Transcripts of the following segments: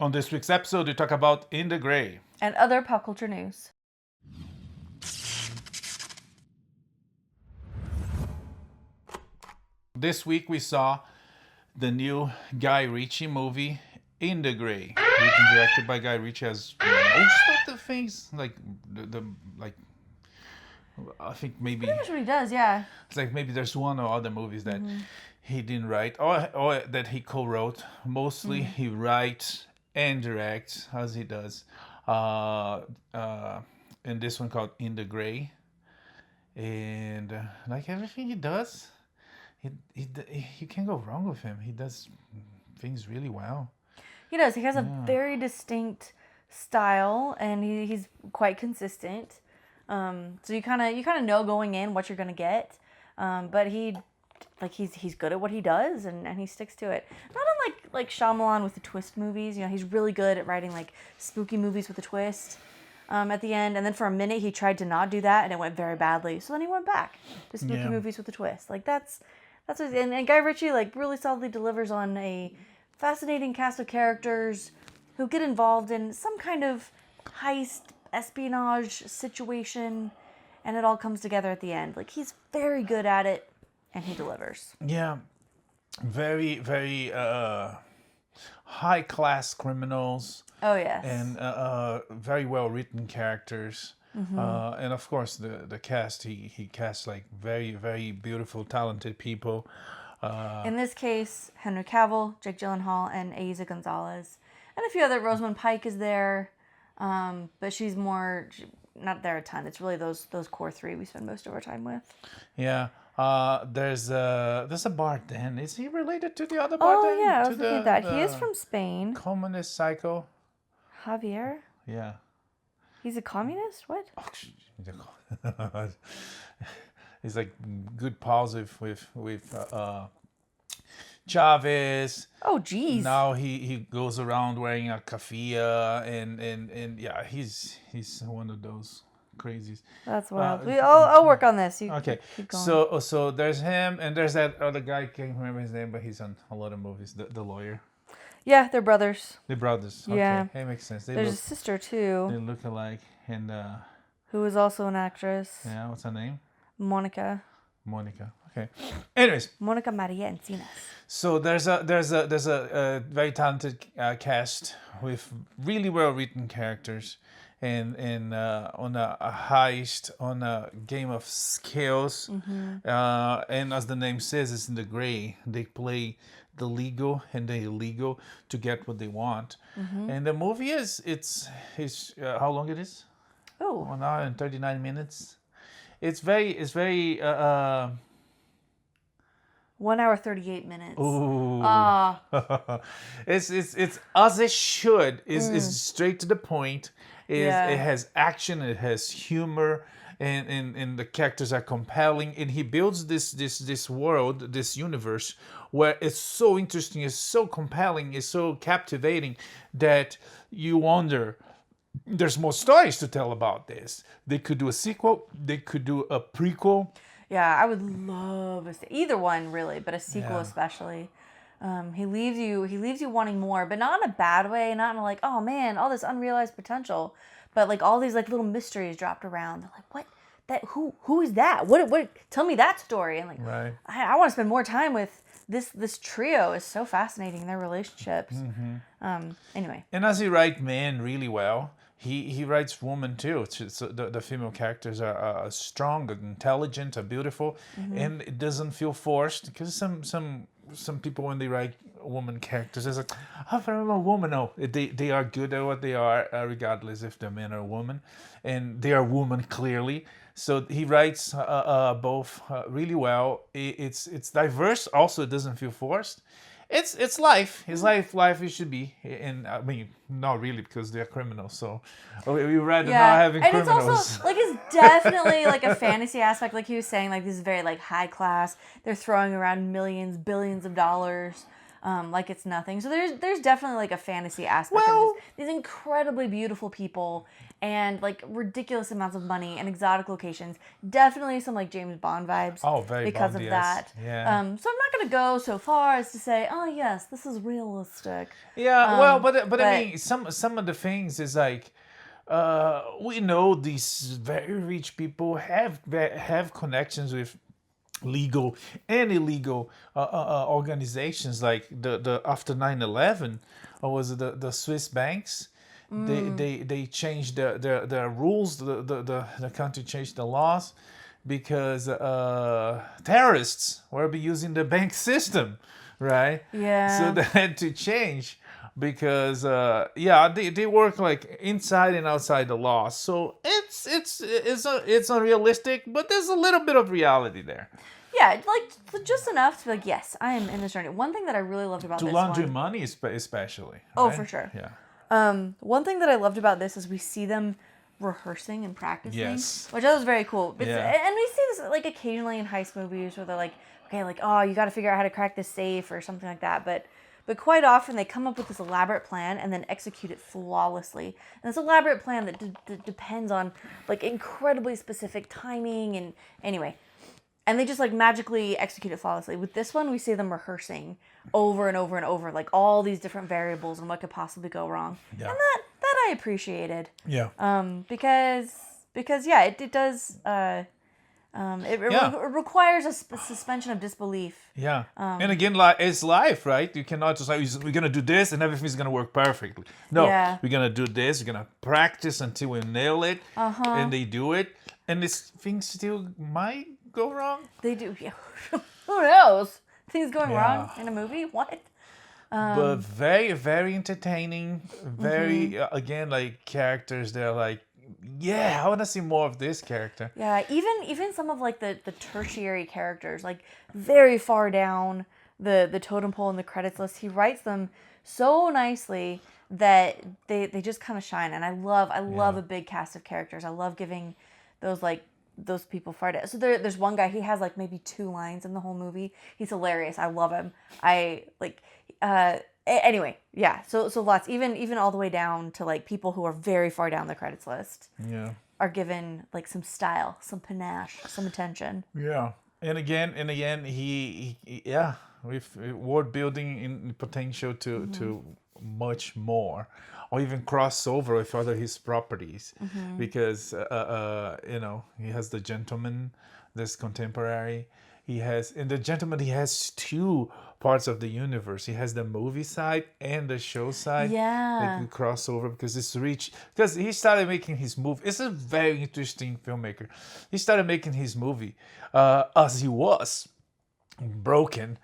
On this week's episode, we talk about In the Gray. And other pop culture news. This week we saw the new Guy Ritchie movie, In the Gray. Written and directed by Guy Ritchie, has most of the things, like I think maybe Pretty much what he does, yeah. it's like maybe there's one or other movies that he didn't write or that he co-wrote. Mostly he writes and directs, as he does. And this one called In the Gray. And like everything he does, you can't go wrong with him. He does things really well. He does. He has a very distinct style, and he's quite consistent. So you kind of know going in what you're gonna get. But he's good at what he does, and he sticks to it. Not unlike like Shyamalan with the twist movies. You know, he's really good at writing like spooky movies with a twist at the end. And then for a minute he tried to not do that, and it went very badly. So then he went back to spooky movies with a twist. Like that's what, and Guy Ritchie like really solidly delivers on a fascinating cast of characters who get involved in some kind of heist espionage situation, and it all comes together at the end. Like, he's very good at it, and he delivers. Yeah, very, very high class criminals. Oh yes, and very well written characters. And of course the cast, he casts like very, very beautiful, talented people. In this case, Henry Cavill, Jake Gyllenhaal, and Eiza Gonzalez, and a few other. Rosamund Pike is there, but she's not there a ton. It's really those core three we spend most of our time with. Yeah. There's a Bardem. Is he related to the other Bardem? Oh yeah, I was looking at that. He is from Spain. Communist psycho. Javier. Yeah. He's a communist? What? He's like good pals with Chavez. Oh geez. Now he goes around wearing a kafia and yeah, he's one of those crazies. That's wild. I'll work on this. Okay. Keep going. So there's him, and there's that other guy. Can't remember his name, but he's on a lot of movies. The lawyer. Yeah, they're brothers. They're brothers. Okay. Yeah. It makes sense. There's a sister too. They look alike, and who is also an actress. yeah, what's her name? Monica. Okay. Anyways, Monica Maria Encinas. so there's a very talented cast with really well written characters, and on a heist, on a game of skills, and as the name says, it's in the gray. They play the legal and the illegal to get what they want, and the movie is how long it is? Oh, 1 hour and 39 minutes. It's very 1 hour 38 minutes. Ooh. Ah. It's as it should. It's straight to the point. It has action. It has humor, and the characters are compelling. And he builds this world, this universe, where it's so interesting, it's so compelling, it's so captivating that you wonder. There's more stories to tell about this. They could do a sequel. They could do a prequel. Yeah, I would love either one really, but a sequel especially. He leaves you wanting more, but not in a bad way, not in like, oh man, all this unrealized potential, but like all these like little mysteries dropped around. They're like, what? That who is that? What? Tell me that story. And like, right. I want to spend more time with this trio. Is so fascinating, their relationships. Anyway. And as he writes men really well, he writes women too. So the female characters are strong, intelligent, are beautiful, and it doesn't feel forced. Because some people, when they write woman characters, it's like, oh, I'm a woman. No, they are good at what they are, regardless if they're men or women, and they are women clearly. So he writes both really well. It's diverse. Also, it doesn't feel forced. It's life. It's life it should be. And I mean, not really, because they're criminals. So we rather not having criminals. And it's also like it's definitely like a fantasy aspect. Like he was saying, like this is very like high class. They're throwing around millions, billions of dollars. like it's nothing. So there's definitely like a fantasy aspect of these incredibly beautiful people and like ridiculous amounts of money and exotic locations. Definitely some like James Bond vibes. Oh, very because Bond, of yes. that. Yeah. So I'm not gonna go so far as to say, oh yes, this is realistic. Yeah, well, but I mean, some of the things is like, we know these very rich people have connections with legal and illegal organizations, like the after 9/11, or was it the Swiss banks? They changed their rules. The country changed the laws because terrorists were using the bank system, right? Yeah. So they had to change because they work like inside and outside the law. So it's unrealistic, but there's a little bit of reality there. Yeah, like just enough to be like, yes, I am in this journey. One thing that I really loved about To this launder one, money, especially. Oh, right? for sure. Yeah. One thing that I loved about this is we see them rehearsing and practicing, Yes. which I was very cool. Yeah. And we see this like occasionally in heist movies where they're like, okay, like, oh, you got to figure out how to crack this safe or something like that. But quite often they come up with this elaborate plan and then execute it flawlessly. And this elaborate plan that depends on like incredibly specific timing and anyway. And they just like magically execute it flawlessly. With this one, we see them rehearsing over and over and over, like all these different variables and what could possibly go wrong. Yeah. And that I appreciated. Yeah. Because yeah, it does. It requires a suspension of disbelief. Yeah. And again, it's life, right? You cannot just like, we're going to do this and everything's going to work perfectly. No, we're going to do this. We're going to practice until we nail it. And they do it. And this thing still might go wrong. They do. Yeah. Who knows? Things going wrong in a movie? What? But very, very entertaining. Very, again, like characters that are like, yeah, I want to see more of this character. Yeah, even some of like the tertiary characters, like very far down the totem pole in the credits list, he writes them so nicely that they just kind of shine. And I love a big cast of characters. I love giving those people far down. So there's one guy, he has like maybe 2 lines in the whole movie. He's hilarious. I love him. Anyway, yeah. So lots, even all the way down to like people who are very far down the credits list. Yeah. Are given like some style, some panache, some attention. Yeah. And again, he with world building in potential to much more, or even crossover with other his properties, because he has the Gentleman, this contemporary. He has he has 2 parts of the universe. He has the movie side and the show side. Yeah. Like crossover, because it's Ritchie. Because he started making his movie. It's a very interesting filmmaker. He started making his movie as he was broken,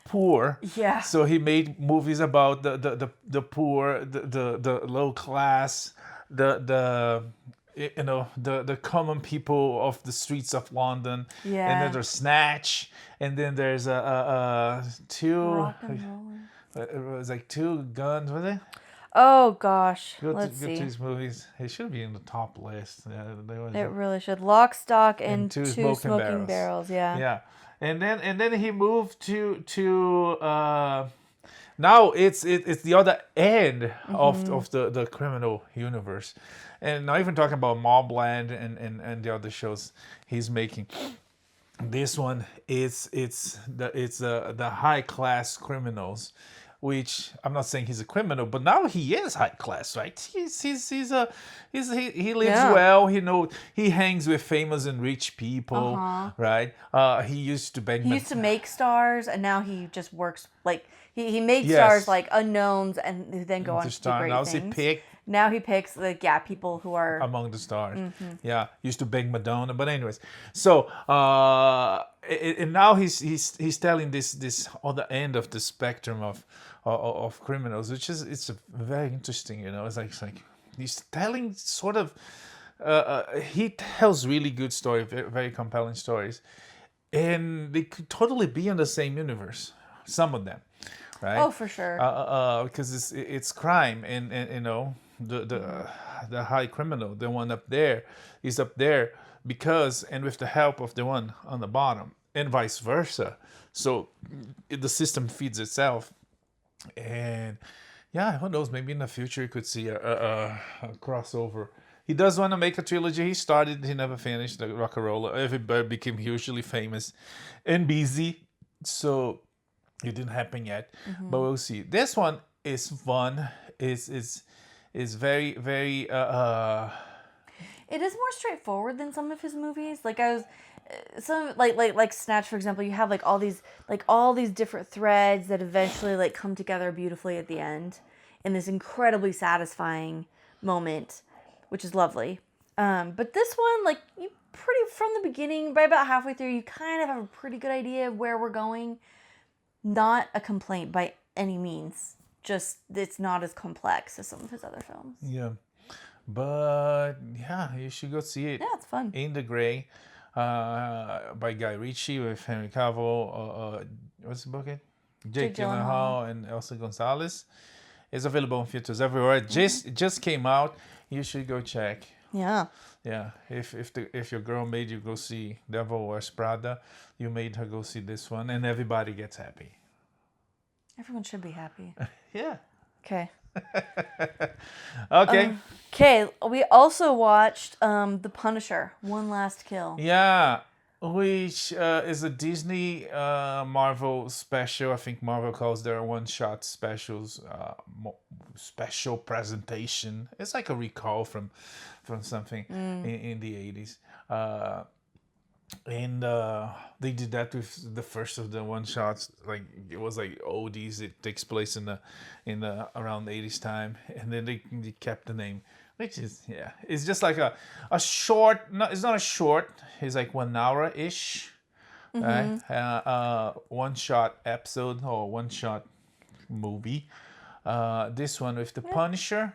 poor. Yeah. So he made movies about the poor, the low class, the common people of the streets of London. Yeah. And then there's Snatch, and then there's 2. Rock and roll. It was like 2 guns, was it? Oh gosh, Let's see. to these movies. It should be in the top list. Yeah, It really should. Lock, Stock, and 2 Two smoking barrels. Yeah. Yeah, and then he moved to now it's the other end of the criminal universe, and not even talking about Mobland and the other shows he's making. This one it's the high class criminals, which I'm not saying he's a criminal, but now he is high class, right? He lives well. He hangs with famous and rich people, right? He used to bang. He used to make stars, and now he just works like he made stars like unknowns, and then go on to do great things. Now he picks people who are among the stars. Yeah, used to bang Madonna, but anyways. So and now he's telling this other end of the spectrum of criminals, which is it's very interesting. It's like he's telling sort of he tells really good stories, very, very compelling stories, and they could totally be in the same universe. Some of them, right? Oh, for sure. Because it's crime, and the high criminal, the one up there, is up there because and with the help of the one on the bottom, and vice versa. So the system feeds itself. And yeah, who knows? Maybe in the future you could see a crossover. He does want to make a trilogy. He started, he never finished the Rock and Roll. Everybody became hugely famous and busy, so it didn't happen yet. But we'll see. This one is fun. Is very very It is more straightforward than some of his movies. Like I was, some like Snatch, for example. You have like all these different threads that eventually like come together beautifully at the end, in this incredibly satisfying moment, which is lovely. But this one, like you pretty from the beginning, by about halfway through, you kind of have a pretty good idea of where we're going. Not a complaint by any means. Just it's not as complex as some of his other films. yeah. But yeah, you should go see it. Yeah, it's fun. In the Gray, by Guy Ritchie with Henry Cavill. What's the book? Jake Gyllenhaal and Elsa Gonzalez. It's available in theaters everywhere. It just came out. You should go check. Yeah. Yeah, if your girl made you go see Devil Wears Prada, you made her go see this one, and everybody gets happy. Everyone should be happy. Yeah. Okay. Okay. Okay. We also watched The Punisher: One Last Kill. Yeah, which is a Disney Marvel special. I think Marvel calls their one-shot specials special presentation. It's like a recall from something in the 80s. And they did that with the first of the one shots. Like it was like oldies. It takes place in the around the 80s time, and then they kept the name, which is it's just like a short. No, it's not a short. It's like 1 hour ish, right? One shot episode or one shot movie. This one with the Punisher,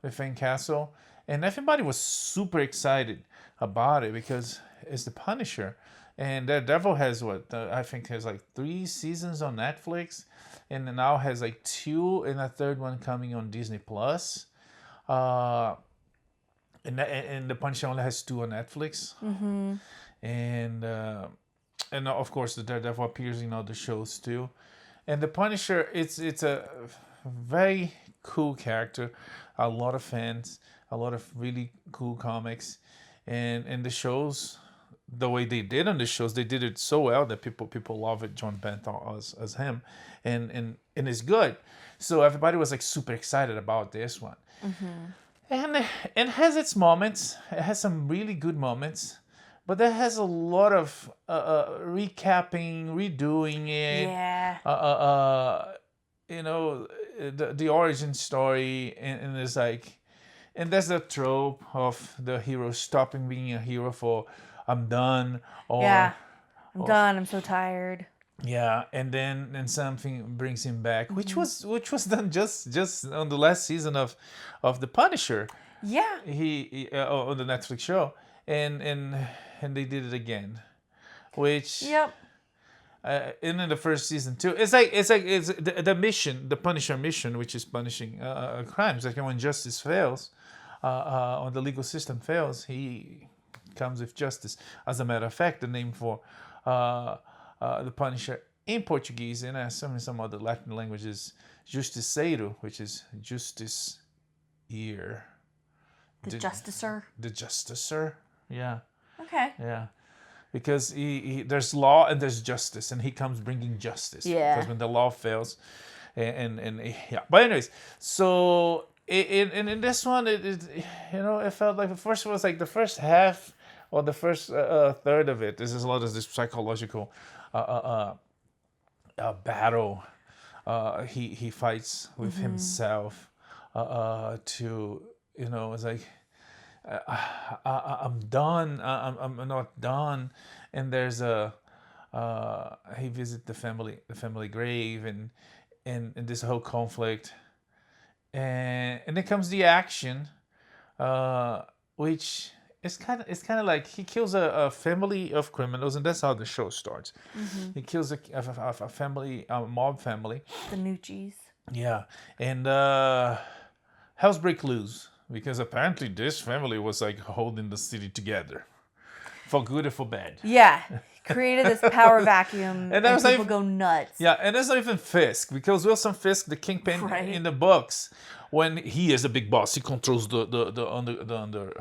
with Frank Castle, and everybody was super excited about it because it's the Punisher, and Daredevil has I think has like 3 seasons on Netflix, and now has like 2 and a third one coming on Disney Plus. And the Punisher only has 2 on Netflix, and of course the Daredevil appears in other shows too, and the Punisher it's a very cool character, a lot of fans, a lot of really cool comics, and the shows. The way they did on the shows, they did it so well that people love it. John Bernthal as him, and it's good. So everybody was like super excited about this one, and it has its moments. It has some really good moments, but it has a lot of recapping, redoing it. Yeah. The origin story, and it's like, and there's the trope of the hero stopping being a hero for. I'm done. I'm done. I'm so tired. Yeah, and then something brings him back, which was done just on the last season of The Punisher. Yeah. He on the Netflix show, and they did it again, which and in the first season too. It's the mission, the Punisher mission, which is punishing crimes. Like when justice fails, when the legal system fails, he comes with justice. As a matter of fact, the name for the Punisher in Portuguese and some other Latin languages, Justiceiro, which is justice ear. The Justicer. The Justicer. Yeah. Okay. Yeah. Because he there's law and there's justice, and he comes bringing justice. Yeah. Because when the law fails, and yeah. But anyways, so in this one, it felt like first was like the first half or the first third of it. This is a lot of this psychological battle. He fights with himself to it's like. I'm done. I'm not done. And there's he visits the family grave, and this whole conflict, and then comes the action, which is kind of like he kills a family of criminals, and that's how the show starts. He kills a family, a mob family, the Nucci's. Yeah, and hells break loose. Because apparently this family was like holding the city together for good or for bad. Yeah. Created this power vacuum and was people go nuts. Yeah, and that's not even Fisk, because Wilson Fisk, the Kingpin Right. in the books, when he is a big boss, he controls the underground,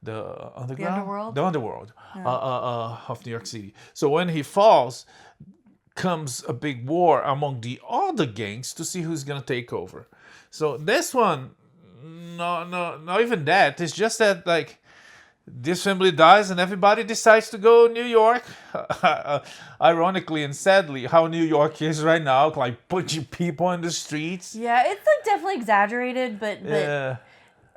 underworld? the underworld of New York City. So when he falls, comes a big war among the other gangs to see who's gonna take over. So this one, no, not even that. It's just that like this family dies and everybody decides to go New York. Ironically and sadly, how New York is right now, like punching people in the streets. Yeah, it's like definitely exaggerated, but Yeah.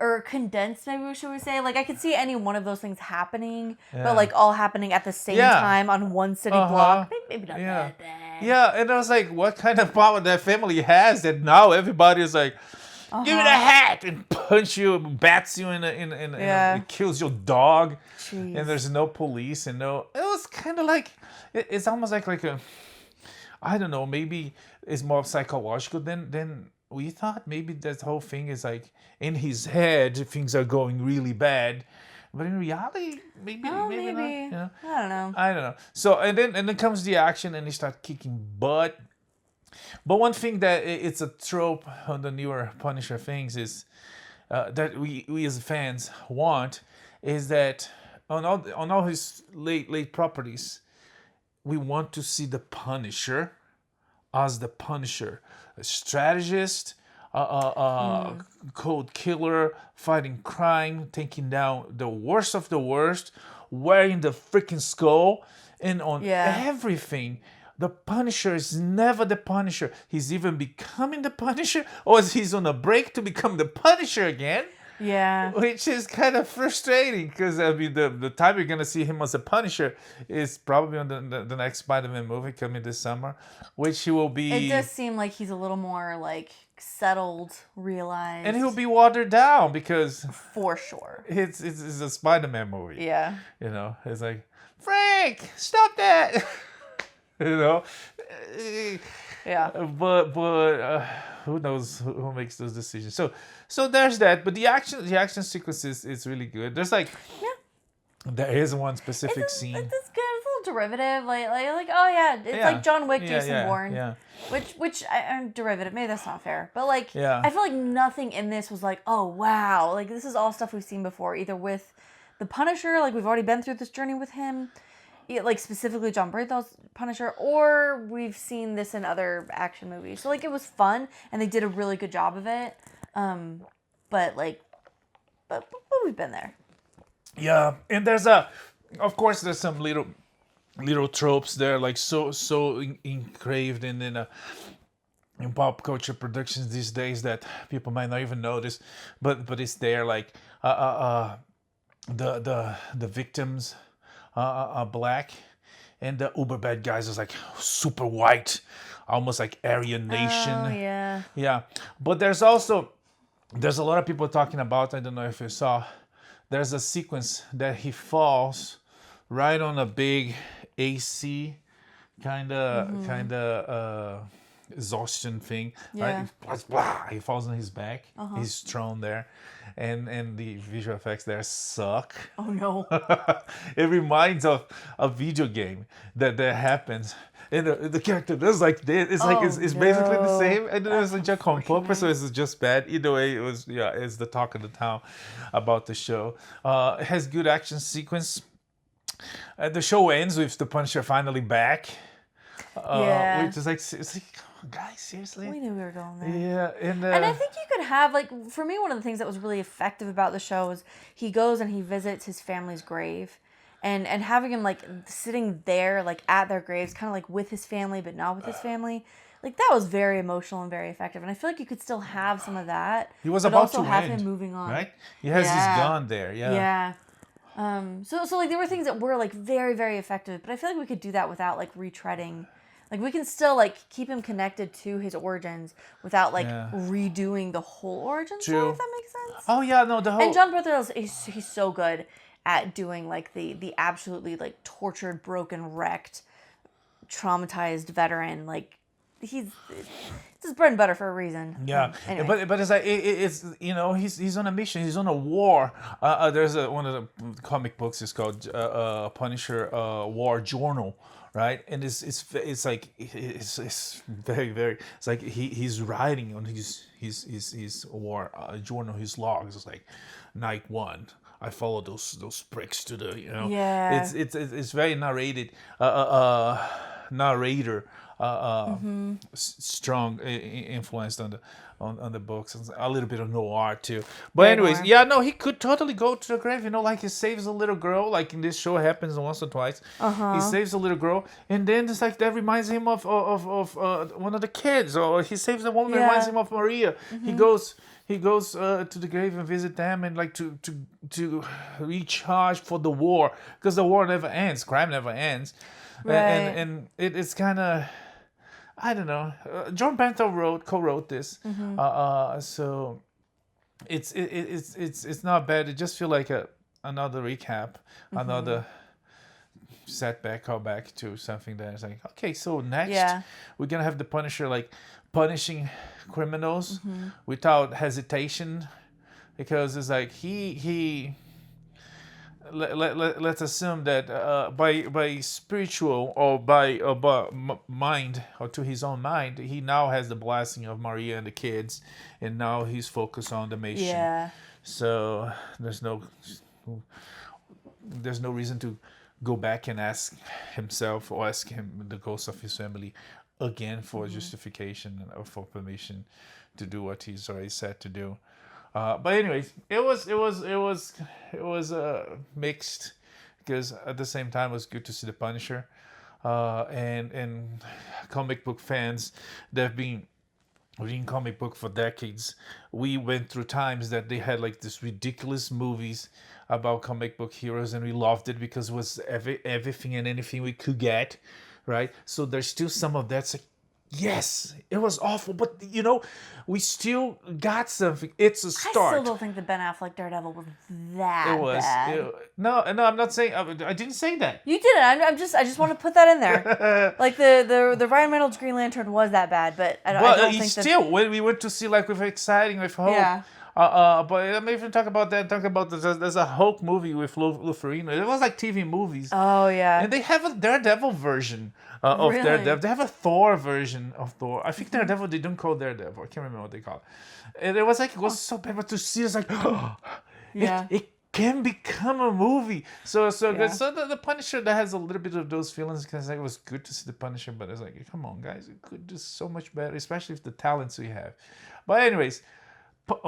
or condensed, maybe should we say? Like I could see any one of those things happening, Yeah. but like all happening at the same Yeah. time on one city Uh-huh. block. Maybe not Yeah. that bad. Yeah, and I was like, what kind of power that family has that now everybody is like, give me the hat and punch you, bats you Yeah. kills your dog, Jeez. and there's no police and no. It was kind of like, it's almost like a, I don't know, maybe it's more psychological than we thought. Maybe that whole thing is like in his head, things are going really bad. But in reality, maybe not. You know? I don't know. So and then comes the action, and they start kicking butt. But one thing that it's a trope on the newer Punisher things is that we as fans want is that on all his late properties, we want to see the Punisher as the Punisher, a strategist, cold killer, fighting crime, taking down the worst of the worst, wearing the freaking skull, and on everything. The Punisher is never the Punisher. He's even becoming the Punisher, or he's on a break to become the Punisher again. Yeah. Which is kind of frustrating, because I mean the time you're gonna see him as a Punisher is probably on the next Spider-Man movie coming this summer, which he will be. It does seem like he's a little more like settled, realized, and he'll be watered down because for sure. It's a Spider-Man movie. Yeah. You know, it's like, Frank, stop that. You know. Yeah. But who knows who makes those decisions? So there's that. But the action sequence is really good. There's like there is one specific scene. It's good. It's a little derivative. Like oh yeah, it's like John Wick, Jason Bourne. Yeah. Which I'm derivative. Maybe that's not fair. But like Yeah. I feel like nothing in this was like, oh wow, like this is all stuff we've seen before, either with the Punisher, like we've already been through this journey with him. Like specifically John Bernthal's Punisher, or we've seen this in other action movies. So like it was fun, and they did a really good job of it. But we've been there. Yeah, and of course there's some little tropes there, like so engraved in pop culture productions these days that people might not even notice, but it's there, like the victims are black, and the uber bad guys is like super white, almost like Aryan Nation. Oh yeah. Yeah, but there's a lot of people talking about, I don't know if you saw, there's a sequence that he falls right on a big AC kind of exhaustion thing. Yeah. Right? He falls on his back. He's thrown there, and the visual effects there suck. Oh no. It reminds of a video game that happens. And the character does like this. It's like it's basically the same. And it was just on purpose, so it's just bad. Either way, it was it's the talk of the town about the show. It has good action sequence. The show ends with the Punisher finally back. Which is like, it's like, oh, guys, seriously? We knew we were going there. Yeah, and I think you could have, like, for me, one of the things that was really effective about the show is he goes and he visits his family's grave. And having him, like, sitting there, like, at their graves, kind of like with his family, but not with his family. Like, that was very emotional and very effective. And I feel like you could still have some of that. He was but about also to have end, him moving on. right? He has his gun there, Yeah. So like, there were things that were, like, very, very effective. But I feel like we could do that without, like, retreading. Like, we can still, like, keep him connected to his origins without, like, redoing the whole origin story, if that makes sense. Oh, yeah, no, the whole... And John Bernthal, he's so good at doing, like, the absolutely, like, tortured, broken, wrecked, traumatized veteran, like, he's it's his bread and butter for a reason. Yeah, Anyway. but it's like it's he's on a mission. He's on a war. There's one of the comic books is called Punisher War Journal, right? And it's like it's very it's like he's writing on his war journal, his logs. It's like night 1. I follow those pricks to the Yeah. It's very narrated narrator. Strong influence on the books, and a little bit of noir too. But Very anyways, noir. yeah, no, he could totally go to the grave. Like he saves a little girl, like in this show happens once or twice. He saves a little girl, and then it's like that reminds him of one of the kids, or he saves a woman, reminds him of Maria. He goes to the grave and visit them, and like to recharge for the war, because the war never ends, crime never ends. Right. And it's kind of, I don't know. John Bernthal co-wrote this, so it's not bad. It just feel like another recap, another setback, callback to something that is like, okay, so next we're gonna have the Punisher like punishing criminals without hesitation, because it's like he. Let's assume that by spiritual or by mind, or to his own mind, he now has the blessing of Maria and the kids, and now he's focused on the mission. Yeah. So there's no reason to go back and ask himself or ask him, the ghost of his family, again for justification or for permission to do what he's already said to do. But anyways, it was mixed, because at the same time it was good to see the Punisher, and comic book fans that have been reading comic book for decades. We went through times that they had like this ridiculous movies about comic book heroes, and we loved it because it was everything and anything we could get, right? So there's still some of that. Yes, it was awful, but we still got something. It's a start. I still don't think the Ben Affleck Daredevil was that bad. No, I'm not saying. I didn't say that. You didn't. I just want to put that in there. Like the Ryan Reynolds Green Lantern was that bad, but I don't think still when we went to see like with exciting with hope. Yeah. But I'm even talk about that. Talk about there's a Hulk movie with Lou Ferrigno. It was like TV movies. Oh yeah. And they have a Daredevil version of Really? Daredevil. They have a Thor version of Thor. I think Daredevil, they don't call Daredevil. I can't remember what they call it. And it was like, it was so bad, but to see it's like, Yeah. it can become a movie. So good. So the Punisher, that has a little bit of those feelings, because it was good to see the Punisher, but it's like, come on, guys, it could do so much better, especially with the talents we have. But anyways,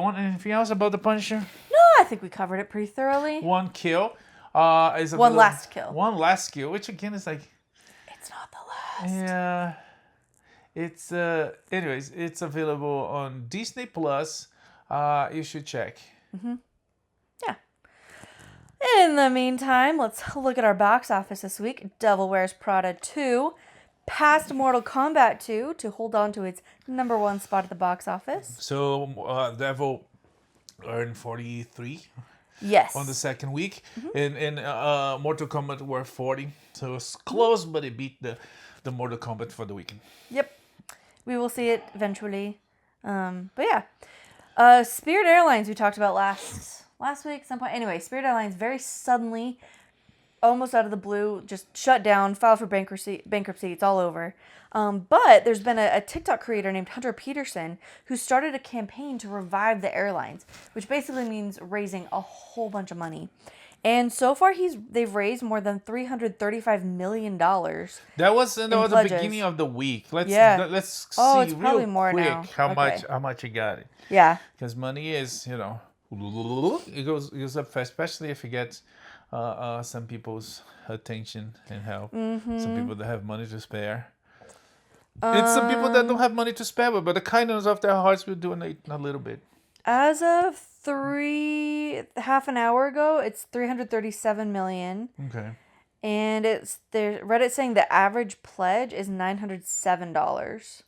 anything else about the Punisher? No, I think we covered it pretty thoroughly. One kill. One last kill. One last kill, which again is like, It's not the last. yeah. It's anyways, it's available on Disney Plus. You should check. Yeah. In the meantime, let's look at our box office this week. Devil Wears Prada 2 passed Mortal Kombat 2 to hold on to its number 1 spot at the box office. So Devil earned 43 Yes. on the second week, and Mortal Kombat were 40. So it's close, but it beat the Mortal Kombat for the weekend. Yep. We will see it eventually. But yeah. Spirit Airlines we talked about last week at some point. Anyway, Spirit Airlines very suddenly, almost out of the blue, just shut down, filed for bankruptcy. It's all over. But there's been a TikTok creator named Hunter Peterson who started a campaign to revive the airlines, which basically means raising a whole bunch of money. And so far, they've raised more than $335 million. That was the beginning of the week. Let's see it's real probably more quick now. how much you got it. Yeah. Because money is, it goes up fast, especially if it gets some people's attention and help. Some people that have money to spare. And some people that don't have money to spare, but the kindness of their hearts will donate a little bit. As of half an hour ago, it's 337 million. Okay. And Reddit saying the average pledge is $907.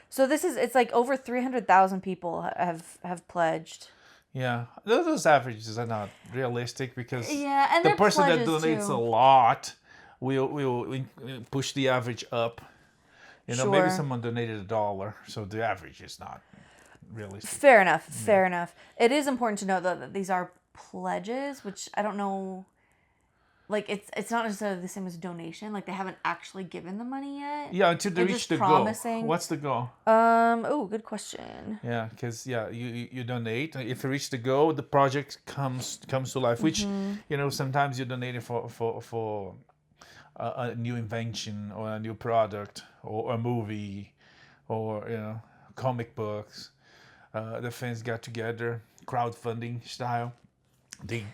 So it's like over 300,000 people have pledged. Yeah, those averages are not realistic, because and the their person that pledges donates too. a lot will push the average up. You know, maybe Sure. someone donated $1, so the average is not realistic. Fair enough. Fair enough. It is important to note though that these are pledges, which I don't know. Like it's not necessarily the same as donation. Like they haven't actually given the money yet. Yeah, until they They're reach just the promising. goal. What's the goal? Oh, good question. Yeah, because you donate. If you reach the goal, the project comes to life. Which you know, sometimes you donate it for a new invention or a new product or a movie or you know comic books. The fans got together, crowdfunding style. They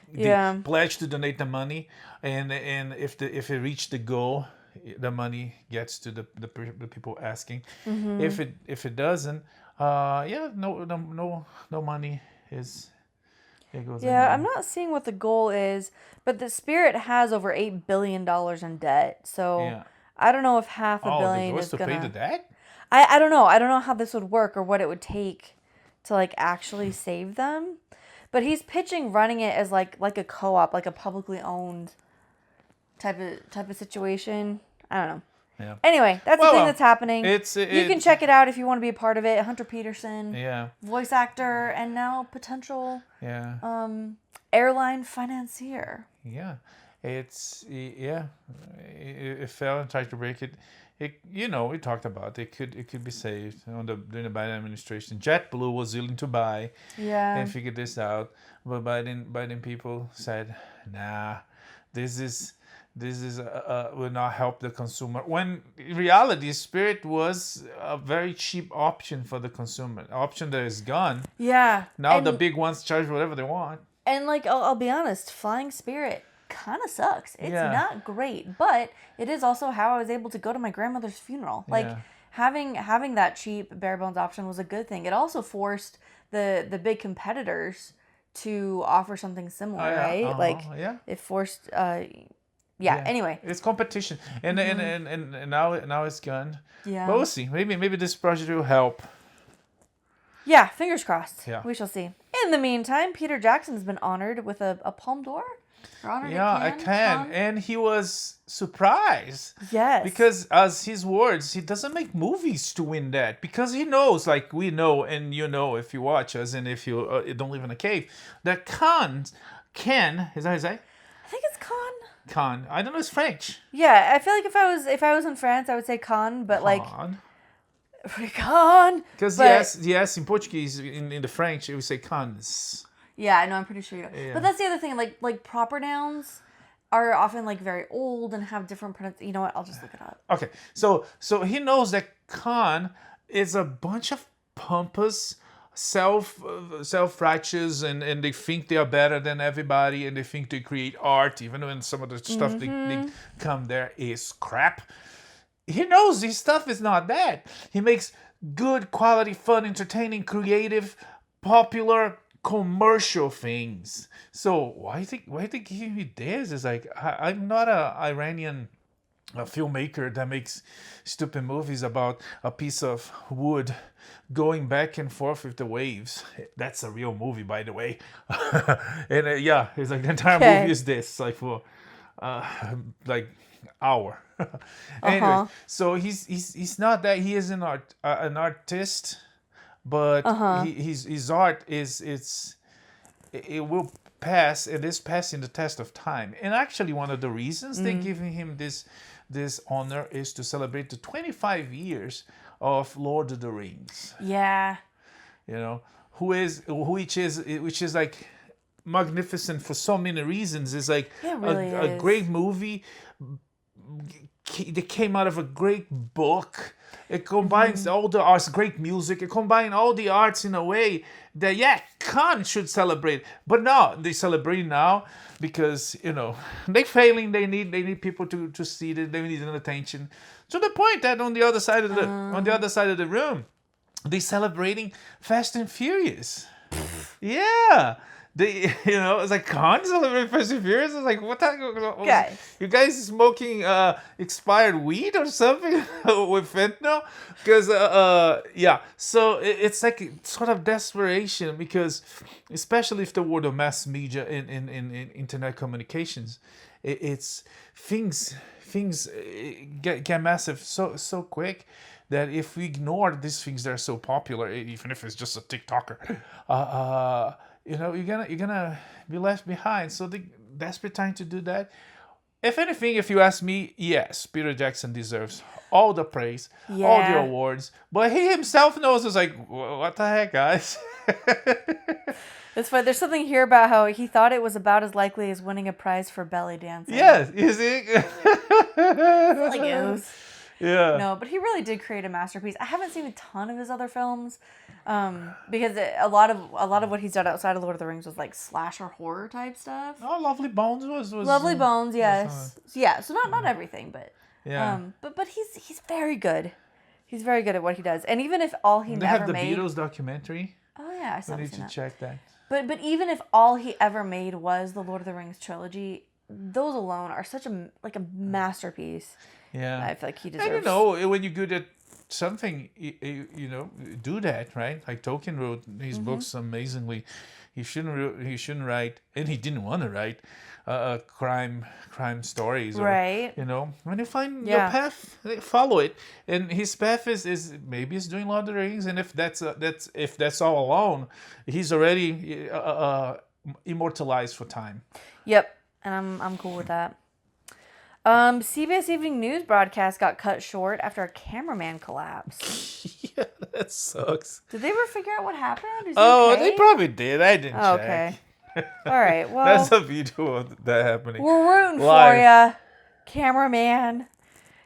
pledge to donate the money, and if it reach the goal, the money gets to the people asking. If it doesn't, no money is. It goes. Yeah, I'm not seeing what the goal is, but the Spirit has over $8 billion in debt. So I don't know if half a billion is gonna pay the debt. I don't know. I don't know how this would work or what it would take to like actually save them. But he's pitching running it as like a co-op, like a publicly owned type of situation. I don't know. Yeah. Anyway, that's the thing that's happening. You can check it out if you want to be a part of it. Hunter Peterson, voice actor, and now potential airline financier. Yeah, it fell and tried to break it. We talked about it could be saved during the Biden administration. JetBlue was willing to buy and figure this out, but Biden people said, nah, this is will not help the consumer. When in reality, Spirit was a very cheap option for the consumer, option that is gone. Yeah. Now the big ones charge whatever they want. And like I'll be honest, flying Spirit kind of sucks. It's not great, but it is also how I was able to go to my grandmother's funeral. Like having that cheap bare bones option was a good thing. It also forced the big competitors to offer something similar, right? It forced anyway, it's competition, and now it's gone. Yeah, but we'll see. Maybe this project will help. Yeah, fingers crossed. Yeah, we shall see. In the meantime, Peter Jackson has been honored with a Palme d'Or. A Cannes, and he was surprised. Yes, because as his words, he doesn't make movies to win that, because he knows, like we know, and you know if you watch us and if you don't live in a cave, that Cannes, is that how you say? I think it's Cannes. Cannes. I don't know. It's French. Yeah, I feel like if I was in France, I would say Cannes, but Cannes. Cannes. Because yes, in Portuguese, in the French, we say Cannes. Yeah, I know. I'm pretty sure you know. Yeah. But that's the other thing. Like proper nouns are often like very old and have different pronunciations. You know what? I'll just look it up. Okay, so he knows that Cannes is a bunch of pompous, self-righteous, and they think they are better than everybody, and they think they create art, even when some of the stuff they come there is crap. He knows his stuff is not that. He makes good, quality, fun, entertaining, creative, popular, commercial things. So why think he this? It's like I'm not a Iranian filmmaker that makes stupid movies about a piece of wood going back and forth with the waves. That's a real movie, by the way. And it's like the entire movie is this, like for like hour. Anyway, so he's not that. He is an artist, but his art it will pass. It is passing the test of time. And actually, one of the reasons they're giving him this honor is to celebrate the 25 years of Lord of the Rings. Yeah. You know, which is like magnificent for so many reasons. It's like a great movie. They came out of a great book. It combines all the arts, great music. It combines all the arts in a way that Cannes should celebrate. But no, they celebrate now because they're failing. They need people to see it. They need an attention. To the point that on the other side of the room, they're celebrating Fast and Furious. Yeah. It's like Cannes celebrating Fast and Furious. It's like, what the you guys smoking expired weed or something with fentanyl? Because so it's like sort of desperation, because especially if the world of mass media in internet communications, it's things get massive so quick that if we ignore these things that are so popular, even if it's just a TikToker, you're gonna be left behind. So the desperate time to do that. If anything, if you ask me, yes, Peter Jackson deserves all the praise, all the awards. But he himself knows, it's like, what the heck, guys? It's funny. There's something here about how he thought it was about as likely as winning a prize for belly dancing. Yes, you see? Like it was. Yeah. No, but he really did create a masterpiece. I haven't seen a ton of his other films, because a lot of what he's done outside of Lord of the Rings was like slasher horror type stuff. Oh, Lovely Bones was Lovely Bones, yes, yeah. So not everything, but yeah. But he's very good. He's very good at what he does, and even if all he They never have the made. Beatles documentary. Oh yeah, I saw We need to that. check that. But even if all he ever made was the Lord of the Rings trilogy, those alone are such a masterpiece. Yeah. I feel like he deserves. And you know, when you're good at something, do that, right? Like Tolkien wrote his books amazingly. He shouldn't write, and he didn't want to write crime stories, or, right? When you find your path, follow it. And his path is maybe he's doing Lord of the Rings, and if that's all alone, he's already immortalized for time. Yep, and I'm cool with that. CBS Evening News broadcast got cut short after a cameraman collapsed. Yeah, that sucks. Did they ever figure out what happened? Okay? They probably did. I didn't check. Okay. All right. Well, that's a video of that happening. We're rooting for you, cameraman.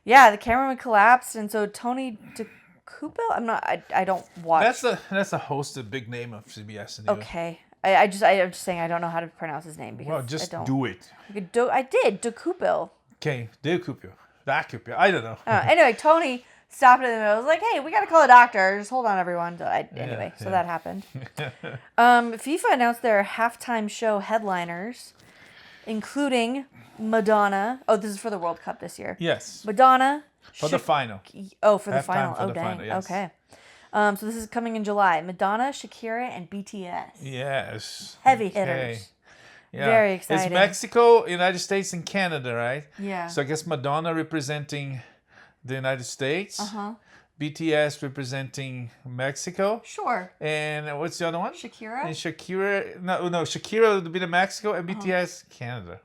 Yeah, the cameraman collapsed, and so Tony DeCouple. I don't watch. That's a host, a big name of CBS News. Okay. I'm just saying I don't know how to pronounce his name because well, just I don't. do it. I did DeCouple. Okay, DeCouple. I don't know. Anyway, Tony stopped it in the middle. I was like, hey, we got to call a doctor. Just hold on, everyone. So that happened. FIFA announced their halftime show headliners, including Madonna. Oh, this is for the World Cup this year. Yes. Madonna. For the final. Oh, for the Halftime final. for the dang. final, yes. Okay. So this is coming in July. Madonna, Shakira, and BTS. Yes. Heavy hitters. Yeah. Very exciting. It's Mexico, United States, and Canada, right? Yeah. So I guess Madonna representing the United States. Uh-huh. BTS representing Mexico. Sure. And what's the other one? Shakira. And Shakira. No, Shakira would be the Mexico, and BTS Canada.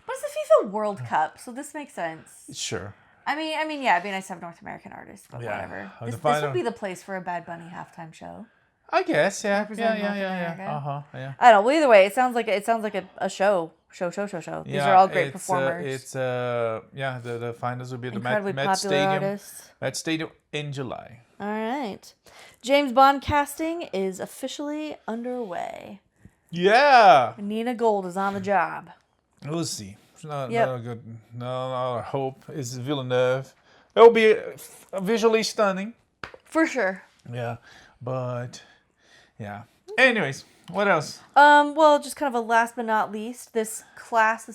But it's the FIFA World Cup, so this makes sense. Sure. I mean, yeah, it'd be nice to have North American artists, but whatever. This would be the place for a Bad Bunny halftime show. I guess, yeah. Representing North Yeah. America. Yeah. I don't know. Well, either way, it sounds like a show. These are all great performers. The finals will be at the Incredibly Met popular Stadium. artists. Met Stadium in July. All right. James Bond casting is officially underway. Yeah. Nina Gold is on the job. We'll see. Not good. No, our hope is Villeneuve. It will be visually stunning. For sure. Yeah, but yeah. Anyways, what else? Well, just kind of a last but not least, this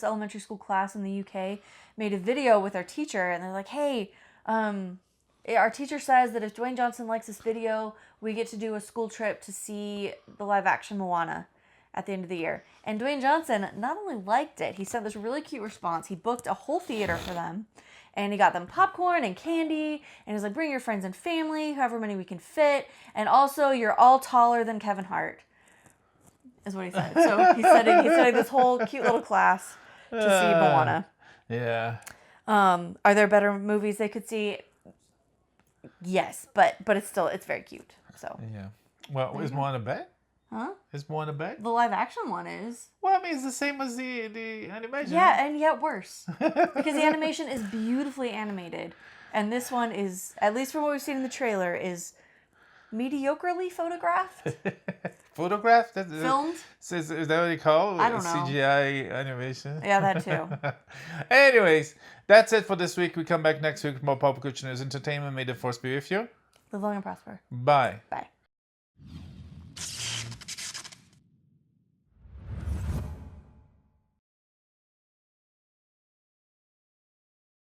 elementary school class in the UK made a video with our teacher, and they're like, hey, our teacher says that if Dwayne Johnson likes this video, we get to do a school trip to see the live action Moana at the end of the year. And Dwayne Johnson not only liked it, he sent this really cute response. He booked a whole theater for them, and he got them popcorn and candy, and he's like, bring your friends and family, however many we can fit, and also you're all taller than Kevin Hart, is what he said. So he's setting this whole cute little class to see Moana. Yeah. Are there better movies they could see? Yes, but it's very cute. So yeah. Well, is Moana bad? Huh? Is Moana bad? The live action one is. Well, I mean, it's the same as the animation. Yeah, and yet worse. Because the animation is beautifully animated. And this one is, at least from what we've seen in the trailer, is mediocrely photographed. Photographed? Filmed? Is that what you call it? I don't know. CGI animation? Yeah, that too. Anyways, that's it for this week. We come back next week with more pop culture news entertainment. May the force be with you. Live long and prosper. Bye. Bye.